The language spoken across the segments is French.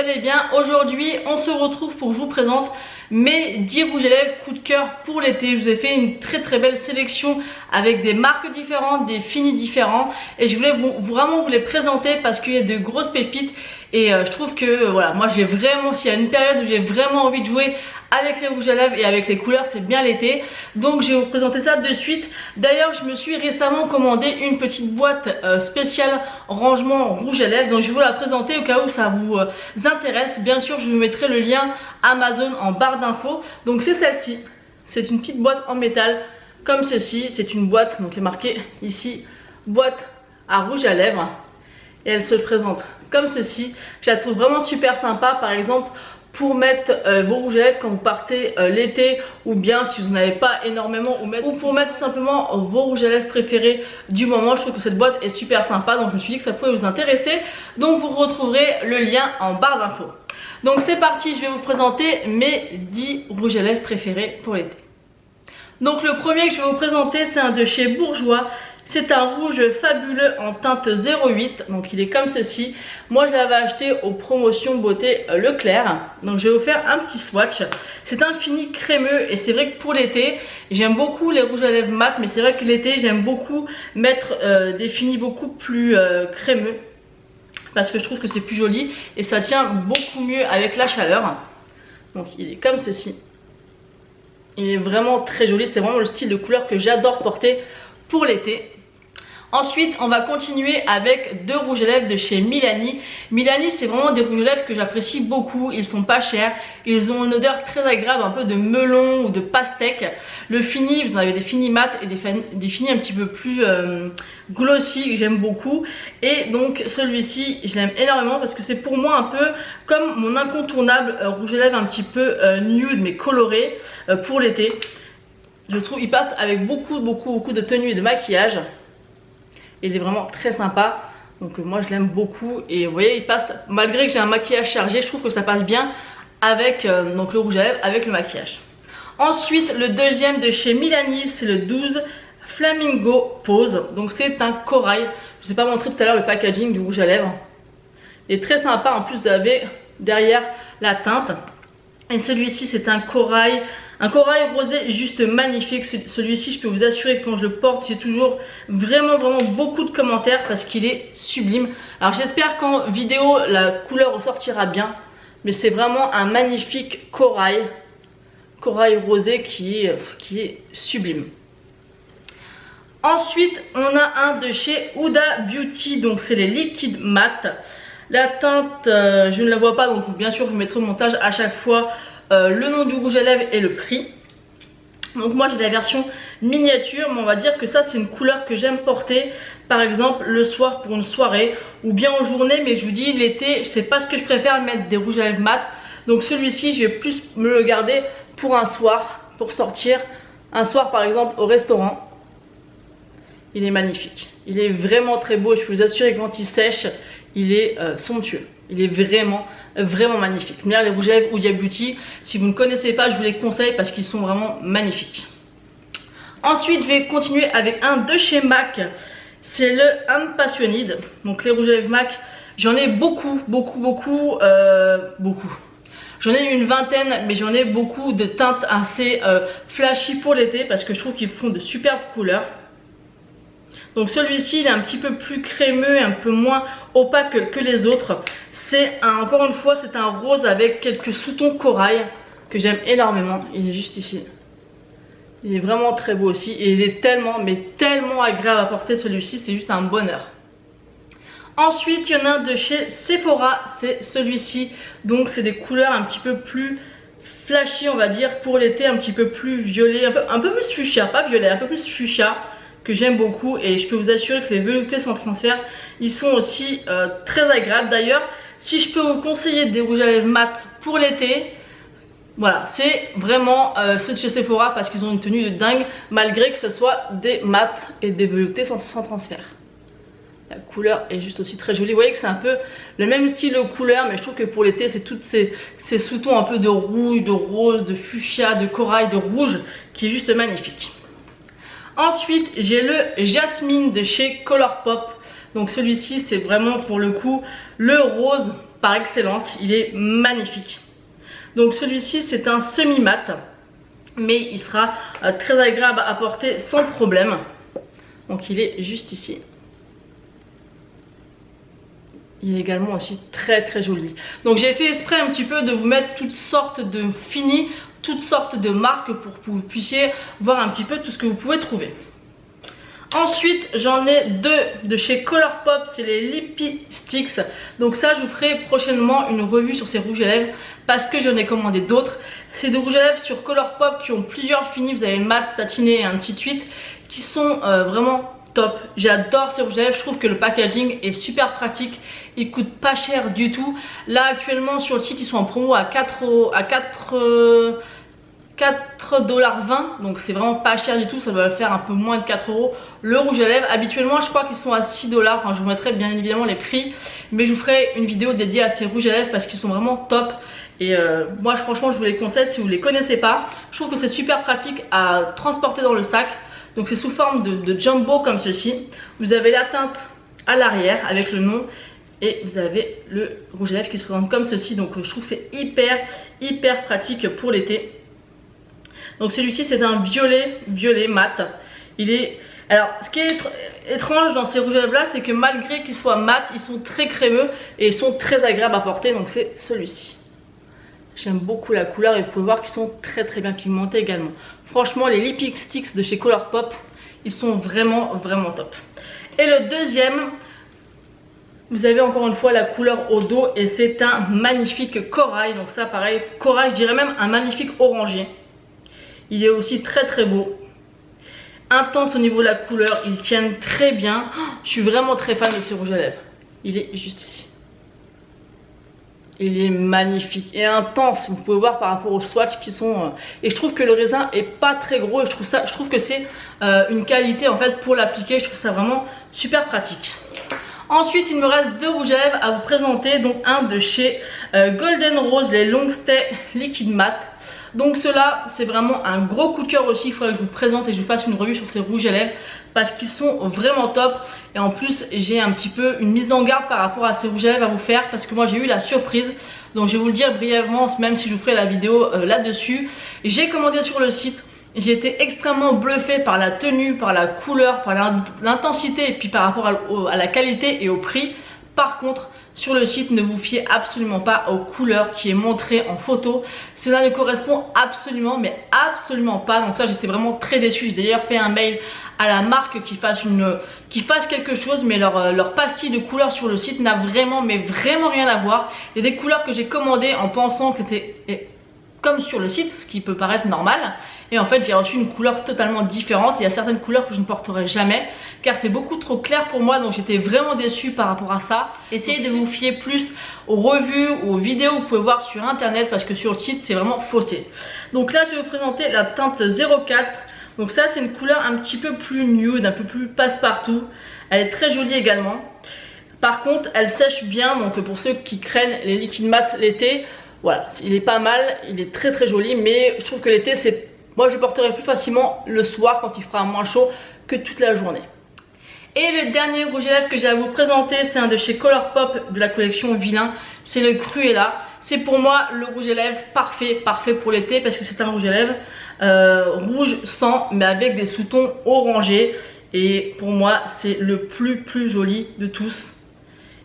allez bien. Aujourd'hui on se retrouve pour que je vous présente mes 10 rouges à lèvres coup de cœur pour l'été. Je vous ai fait une très belle sélection avec des marques différentes, des finis différents, et je voulais vraiment vous les présenter parce qu'il y a de grosses pépites. Et je trouve que voilà, moi j'ai vraiment, s'il y a une période où j'ai vraiment envie de jouer avec les rouges à lèvres et avec les couleurs, c'est bien l'été. Donc je vais vous présenter ça de suite. D'ailleurs je me suis récemment commandé une petite boîte spéciale rangement rouge à lèvres. Donc je vais vous la présenter au cas où ça vous intéresse. Bien sûr je vous mettrai le lien Amazon en barre d'infos. Donc c'est celle-ci. C'est une petite boîte en métal comme ceci. C'est une boîte, donc il est marqué ici boîte à rouge à lèvres. Et elle se présente comme ceci. Je la trouve vraiment super sympa, par exemple pour mettre vos rouges à lèvres quand vous partez l'été, ou bien si vous n'en avez pas énormément, ou pour mettre tout simplement vos rouges à lèvres préférés du moment. Je trouve que cette boîte est super sympa, donc je me suis dit que ça pouvait vous intéresser. Donc vous retrouverez le lien en barre d'infos. Donc c'est parti, je vais vous présenter mes 10 rouges à lèvres préférés pour l'été. Donc le premier que je vais vous présenter, c'est un de chez Bourjois. C'est un rouge fabuleux en teinte 08, donc il est comme ceci. Moi je l'avais acheté aux promotions beauté Leclerc. Donc je vais vous faire un petit swatch. C'est un fini crémeux et c'est vrai que pour l'été, j'aime beaucoup les rouges à lèvres mat, mais c'est vrai que l'été j'aime beaucoup mettre des finis beaucoup plus crémeux, parce que je trouve que c'est plus joli et ça tient beaucoup mieux avec la chaleur. Donc il est comme ceci. Il est vraiment très joli, c'est vraiment le style de couleur que j'adore porter pour l'été. Ensuite on va continuer avec deux rouges à lèvres de chez Milani. Milani, c'est vraiment des rouges à lèvres que j'apprécie beaucoup. Ils sont pas chers, ils ont une odeur très agréable, un peu de melon ou de pastèque. Le fini, vous en avez des finis mat et des finis un petit peu plus glossy que j'aime beaucoup. Et donc celui-ci je l'aime énormément parce que c'est pour moi un peu comme mon incontournable rouge à lèvres un petit peu nude mais coloré pour l'été. Je trouve il passe avec beaucoup de tenues et de maquillage. Il est vraiment très sympa, donc moi je l'aime beaucoup. Et vous voyez, il passe, malgré que j'ai un maquillage chargé, je trouve que ça passe bien avec donc le rouge à lèvres avec le maquillage. Ensuite le deuxième de chez Milani, c'est le 12 Flamingo Pose. Donc c'est un corail. Je ne vous ai pas montré tout à l'heure le packaging du rouge à lèvres. Il est très sympa, en plus vous avez derrière la teinte. Et celui-ci c'est un corail rosé juste magnifique. Celui-ci je peux vous assurer que quand je le porte j'ai toujours vraiment beaucoup de commentaires parce qu'il est sublime. Alors j'espère qu'en vidéo la couleur ressortira bien, mais c'est vraiment un magnifique corail rosé qui est sublime. Ensuite on a un de chez Huda Beauty, donc c'est les liquides mat. La teinte je ne la vois pas, donc bien sûr je vous mettrai au montage à chaque fois le nom du rouge à lèvres et le prix. Donc moi j'ai la version miniature, mais on va dire que ça c'est une couleur que j'aime porter par exemple le soir pour une soirée ou bien en journée. Mais je vous dis, l'été c'est pas ce que je préfère, mettre des rouges à lèvres mat. Donc celui-ci je vais plus me le garder pour un soir, pour sortir un soir par exemple au restaurant. Il est magnifique, il est vraiment très beau. Je peux vous assurer que quand il sèche il est somptueux. Il est vraiment magnifique. Les rouges à lèvres Huda Beauty, si vous ne connaissez pas, je vous les conseille parce qu'ils sont vraiment magnifiques. Ensuite je vais continuer avec un de chez MAC. C'est le Unpassioned. Donc les rouges à lèvres MAC, j'en ai beaucoup. J'en ai une vingtaine, mais j'en ai beaucoup de teintes assez flashy pour l'été parce que je trouve qu'ils font de superbes couleurs. Donc celui-ci il est un petit peu plus crémeux, un peu moins opaque que les autres. Encore une fois c'est un rose avec quelques sous-tons corail que j'aime énormément. Il est juste ici. Il est vraiment très beau aussi et il est tellement agréable à porter. Celui-ci c'est juste un bonheur. Ensuite il y en a un de chez Sephora, c'est celui-ci. Donc c'est des couleurs un petit peu plus flashy on va dire pour l'été, un petit peu plus violet, un peu plus fuchsia, pas violet, un peu plus fuchsia, que j'aime beaucoup. Et je peux vous assurer que les veloutés sans transfert ils sont aussi très agréables. D'ailleurs si je peux vous conseiller des rouges à lèvres mat pour l'été, voilà, c'est vraiment ceux de chez Sephora parce qu'ils ont une tenue de dingue malgré que ce soit des mats et des veloutés sans transfert. La couleur est juste aussi très jolie. Vous voyez que c'est un peu le même style de couleur, mais je trouve que pour l'été c'est toutes ces sous-tons un peu de rouge, de rose, de fuchsia, de corail, de rouge qui est juste magnifique. Ensuite j'ai le Jasmine de chez Colourpop. Donc celui-ci c'est vraiment pour le coup le rose par excellence, il est magnifique. Donc celui-ci c'est un semi-mat, mais il sera très agréable à porter sans problème. Donc il est juste ici. Il est également aussi très très joli. Donc j'ai fait exprès un petit peu de vous mettre toutes sortes de finis, toutes sortes de marques pour que vous puissiez voir un petit peu tout ce que vous pouvez trouver. Ensuite j'en ai deux de chez Colourpop, c'est les Lippy Sticks. Donc ça je vous ferai prochainement une revue sur ces rouges à lèvres parce que j'en ai commandé d'autres. C'est des rouges à lèvres sur Colourpop qui ont plusieurs finis, vous avez mat, satiné et ainsi de suite, qui sont vraiment top. J'adore ces rouges à lèvres, je trouve que le packaging est super pratique, ils coûtent pas cher du tout. Là actuellement sur le site ils sont en promo à 4,20 $, donc c'est vraiment pas cher du tout, ça va faire un peu moins de 4 € le rouge à lèvres. Habituellement je crois qu'ils sont à 6 $, enfin, je vous mettrai bien évidemment les prix, mais je vous ferai une vidéo dédiée à ces rouges à lèvres parce qu'ils sont vraiment top. Et moi franchement je vous les conseille si vous les connaissez pas. Je trouve que c'est super pratique à transporter dans le sac. Donc c'est sous forme de jumbo comme ceci. Vous avez la teinte à l'arrière avec le nom et vous avez le rouge à lèvres qui se présente comme ceci. Donc je trouve que c'est hyper pratique pour l'été. Donc celui-ci c'est un violet mat. Il est... Alors ce qui est étrange dans ces rouges à lèvres là, c'est que malgré qu'ils soient mat, ils sont très crémeux et ils sont très agréables à porter. Donc c'est celui-ci. J'aime beaucoup la couleur et vous pouvez voir qu'ils sont très bien pigmentés également. Franchement les Lippy Sticks de chez Colourpop, ils sont vraiment top. Et le deuxième, vous avez encore une fois la couleur au dos et c'est un magnifique corail. Donc ça pareil, corail, je dirais même un magnifique orangé. Il est aussi très beau. Intense au niveau de la couleur, ils tiennent très bien. Je suis vraiment très fan de ces rouges à lèvres. Il est juste ici. Il est magnifique et intense, vous pouvez voir par rapport aux swatchs qui sont... Et je trouve que le raisin est pas très gros et je trouve que c'est une qualité en fait pour l'appliquer. Je trouve ça vraiment super pratique. Ensuite il me reste deux rouges à lèvres à vous présenter. Donc un de chez Golden Rose, les Long Stay Liquid Matte. Donc cela c'est vraiment un gros coup de cœur aussi. Il faudrait que je vous présente et je vous fasse une revue sur ces rouges à lèvres parce qu'ils sont vraiment top. Et en plus j'ai un petit peu une mise en garde par rapport à ces rouges à lèvres à vous faire parce que moi j'ai eu la surprise. Donc je vais vous le dire brièvement, même si je vous ferai la vidéo là-dessus. J'ai commandé sur le site, j'ai été extrêmement bluffée par la tenue, par la couleur, par l'intensité et puis par rapport à la qualité et au prix. Par contre sur le site, ne vous fiez absolument pas aux couleurs qui est montré en photo. Cela ne correspond absolument pas. Donc ça j'étais vraiment très déçue. J'ai d'ailleurs fait un mail à la marque qui fasse quelque chose, mais leur pastille de couleurs sur le site n'a vraiment rien à voir. Il y a des couleurs que j'ai commandées en pensant que c'était comme sur le site, ce qui peut paraître normal. Et en fait j'ai reçu une couleur totalement différente. Il y a certaines couleurs que je ne porterai jamais car c'est beaucoup trop clair pour moi, donc j'étais vraiment déçue par rapport à ça. Essayez de vous fier plus aux revues ou aux vidéos que vous pouvez voir sur internet parce que sur le site c'est vraiment faussé. Donc là je vais vous présenter la teinte 04. Donc ça c'est une couleur un petit peu plus nude, un peu plus passe-partout. Elle est très jolie également. Par contre elle sèche bien, donc pour ceux qui craignent les liquides mat l'été, voilà, il est pas mal, il est très joli. Mais je trouve que l'été c'est... Moi je porterai plus facilement le soir quand il fera moins chaud que toute la journée. Et le dernier rouge à lèvres que j'ai à vous présenter, c'est un de chez Colourpop de la collection Vilain. C'est le Cruella. C'est pour moi le rouge à lèvres parfait pour l'été parce que c'est un rouge à lèvres rouge sang mais avec des sous-tons orangés. Et pour moi c'est le plus joli de tous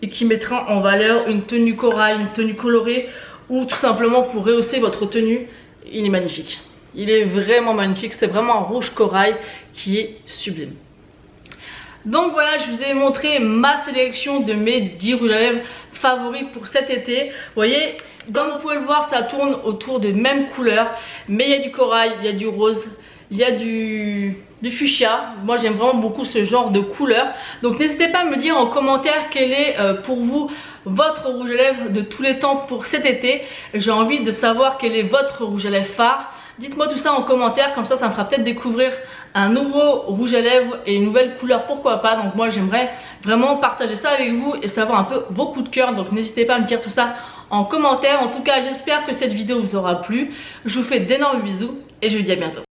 et qui mettra en valeur une tenue corail, une tenue colorée ou tout simplement pour rehausser votre tenue. Il est magnifique. Il est vraiment magnifique, c'est vraiment un rouge corail qui est sublime. Donc voilà, je vous ai montré ma sélection de mes 10 rouges à lèvres favoris pour cet été. Vous voyez, comme vous pouvez le voir, ça tourne autour des mêmes couleurs. Mais il y a du corail, il y a du rose, il y a du fuchsia. Moi j'aime vraiment beaucoup ce genre de couleur. Donc n'hésitez pas à me dire en commentaire quel est pour vous votre rouge à lèvres de tous les temps pour cet été. J'ai envie de savoir quel est votre rouge à lèvres phare. Dites-moi tout ça en commentaire, comme ça me fera peut-être découvrir un nouveau rouge à lèvres et une nouvelle couleur, pourquoi pas. Donc moi j'aimerais vraiment partager ça avec vous et savoir un peu vos coups de cœur. Donc n'hésitez pas à me dire tout ça en commentaire. En tout cas j'espère que cette vidéo vous aura plu. Je vous fais d'énormes bisous et je vous dis à bientôt.